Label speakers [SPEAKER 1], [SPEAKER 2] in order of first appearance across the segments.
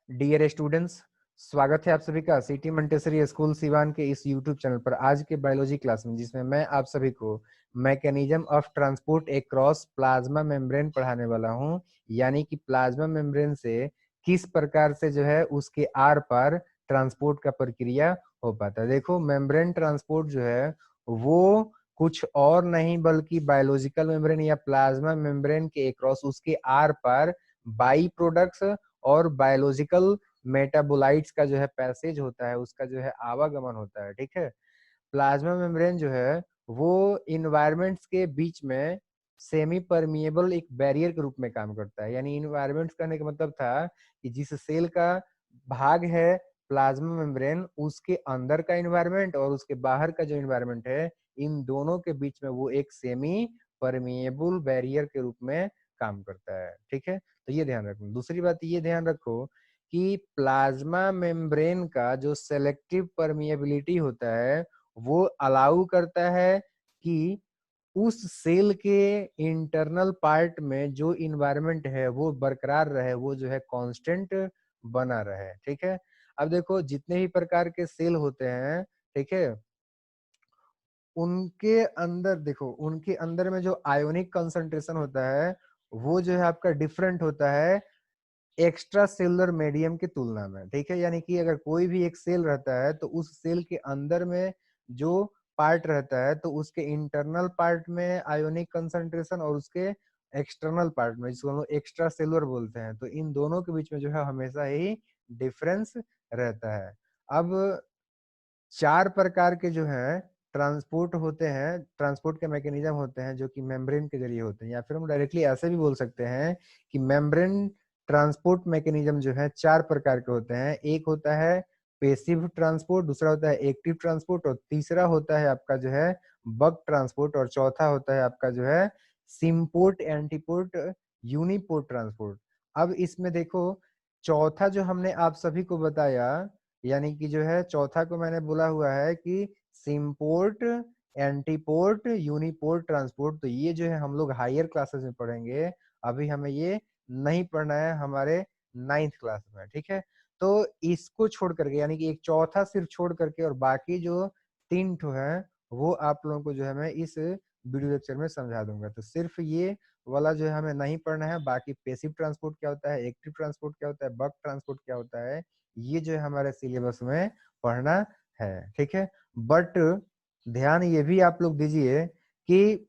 [SPEAKER 1] Dear students, स्वागत है आप सभी का सिटी मंटेसरी स्कूल सिवान के इस यूट्यूब चैनल पर आज के बायोलॉजी क्लास में, जिसमें मैं आप सभी को mechanism of transport across plasma membrane पढ़ाने वाला हूं। यानी कि प्लाज्मा मेम्ब्रेन से किस प्रकार से जो है उसके आर पार ट्रांसपोर्ट का प्रक्रिया हो पाता है। देखो, मेम्ब्रेन ट्रांसपोर्ट जो है वो कुछ और नहीं बल्कि बायोलॉजिकल मेम्ब्रेन या प्लाज्मा मेम्ब्रेन के अक्रॉस उसके आर पार बाई प्रोडक्ट्स और बायोलॉजिकल मेटाबोलाइट्स का जो है पैसेज होता है, उसका जो है आवागमन होता है। ठीक है, प्लाज्मा मेम्ब्रेन जो है वो इन्वायरमेंट्स के बीच में सेमी परमिएबल एक बैरियर के रूप में काम करता है। यानी इन्वायरमेंट्स करने का मतलब था कि जिस सेल का भाग है प्लाज्मा मेम्ब्रेन, उसके अंदर का इन्वायरमेंट और उसके बाहर का जो इन्वायरमेंट है, इन दोनों के बीच में वो एक सेमी परमिएबल बैरियर के रूप में काम करता है। ठीक है, तो ये ध्यान रखो। दूसरी बात ये ध्यान रखो कि प्लाज्मा मेम्ब्रेन का जो सेलेक्टिव परमिएबिलिटी होता है वो अलाउ करता है कि उस सेल के इंटरनल पार्ट में जो इन्वायरमेंट है वो बरकरार रहे, वो जो है कांस्टेंट बना रहे। ठीक है, अब देखो जितने भी प्रकार के सेल होते हैं, ठीक है, उनके अंदर देखो, उनके अंदर में जो आयोनिक कंसंट्रेशन होता है वो जो है आपका डिफरेंट होता है एक्स्ट्रा सेलुलर मीडियम की तुलना में। ठीक है, यानी कि अगर कोई भी एक सेल रहता है तो उस सेल के अंदर में जो पार्ट रहता है तो उसके इंटरनल पार्ट में आयोनिक कंसंट्रेशन और उसके एक्सटर्नल पार्ट में, जिसको हम लोग एक्स्ट्रा सेलुलर बोलते हैं, तो इन दोनों के बीच में जो है हमेशा ही डिफरेंस रहता है। अब चार प्रकार के जो है ट्रांसपोर्ट होते हैं, ट्रांसपोर्ट के मैकेनिज्म होते हैं जो कि मेम्ब्रेन के जरिए होते हैं, या फिर हम डायरेक्टली ऐसे भी बोल सकते हैं कि मेम्ब्रेन ट्रांसपोर्ट मैकेनिज्म जो है चार प्रकार के होते हैं। एक होता है पेसिव ट्रांसपोर्ट, दूसरा होता है एक्टिव ट्रांसपोर्ट, और तीसरा होता है आपका जो है बक ट्रांसपोर्ट, और चौथा होता है आपका जो है सिम्पोर्ट, एंटीपोर्ट, यूनिपोर्ट ट्रांसपोर्ट। अब इसमें देखो, चौथा जो हमने आप सभी को बताया, यानी कि जो है चौथा को मैंने बोला हुआ है कि सिम्पोर्ट, एंटीपोर्ट, यूनिपोर्ट ट्रांसपोर्ट, तो ये जो है हम लोग हायर क्लासेस में पढ़ेंगे। अभी हमें ये नहीं पढ़ना है हमारे 9th क्लास में। ठीक है, तो इसको छोड़ करके, यानी कि एक चौथा सिर्फ छोड़ करके और बाकी जो तीन ठो है वो आप लोगों को जो है मैं इस वीडियो लेक्चर में समझा दूंगा। तो सिर्फ ये वाला जो है हमें नहीं पढ़ना है, बाकी पेसिव ट्रांसपोर्ट क्या होता है, एक्टिव ट्रांसपोर्ट क्या होता है, बक ट्रांसपोर्ट क्या होता है, ये जो है हमारे सिलेबस में पढ़ना है। ठीक है, बट ध्यान ये भी आप लोग दीजिए कि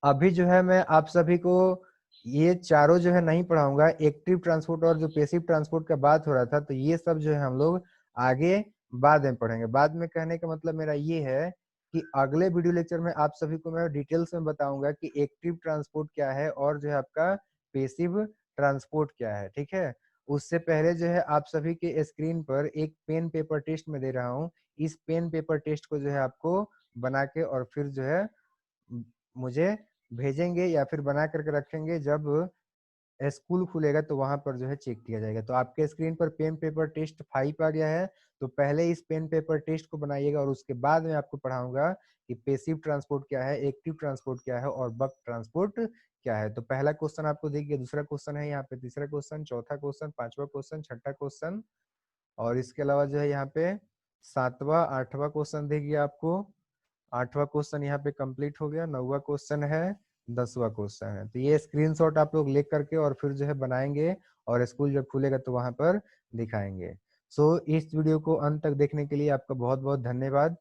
[SPEAKER 1] अभी जो है मैं आप सभी को ये चारों जो है नहीं पढ़ाऊंगा। एक्टिव ट्रांसपोर्ट और जो पेसिव ट्रांसपोर्ट का बात हो रहा था, तो ये सब जो है हम लोग आगे बाद में पढ़ेंगे। बाद में कहने का मतलब मेरा ये है कि अगले वीडियो लेक्चर में आप सभी को मैं डिटेल्स में बताऊंगा कि एक्टिव ट्रांसपोर्ट क्या है और जो है आपका पेसिव ट्रांसपोर्ट क्या है। ठीक है, उससे पहले जो है आप सभी के स्क्रीन पर एक पेन पेपर टेस्ट में दे रहा हूँ। इस पेन पेपर टेस्ट को जो है आपको बना के और फिर जो है मुझे भेजेंगे या फिर बना करके रखेंगे। जब स्कूल खुलेगा तो वहां पर जो है चेक किया जाएगा। तो आपके स्क्रीन पर पेन पेपर टेस्ट 5 आ गया है, तो पहले इस पेन पेपर टेस्ट को बनाइएगा और उसके बाद मैं आपको पढ़ाऊंगा कि पेसिव ट्रांसपोर्ट क्या है, एक्टिव ट्रांसपोर्ट क्या है और बक ट्रांसपोर्ट क्या है। तो पहला क्वेश्चन आपको देखिए, दूसरा क्वेश्चन है यहाँ पे, तीसरा क्वेश्चन, चौथा क्वेश्चन, पांचवा क्वेश्चन, छठा क्वेश्चन, और इसके अलावा जो है यहाँ पे सातवां आठवां क्वेश्चन देखिए आपको। आठवां क्वेश्चन यहाँ पे कंप्लीट हो गया, नौवां क्वेश्चन है, 10वां क्वेश्चन है। तो ये स्क्रीनशॉट आप लोग ले करके और फिर जो है बनाएंगे और स्कूल जब खुलेगा तो वहां पर दिखाएंगे। सो इस वीडियो को अंत तक देखने के लिए आपका बहुत बहुत धन्यवाद।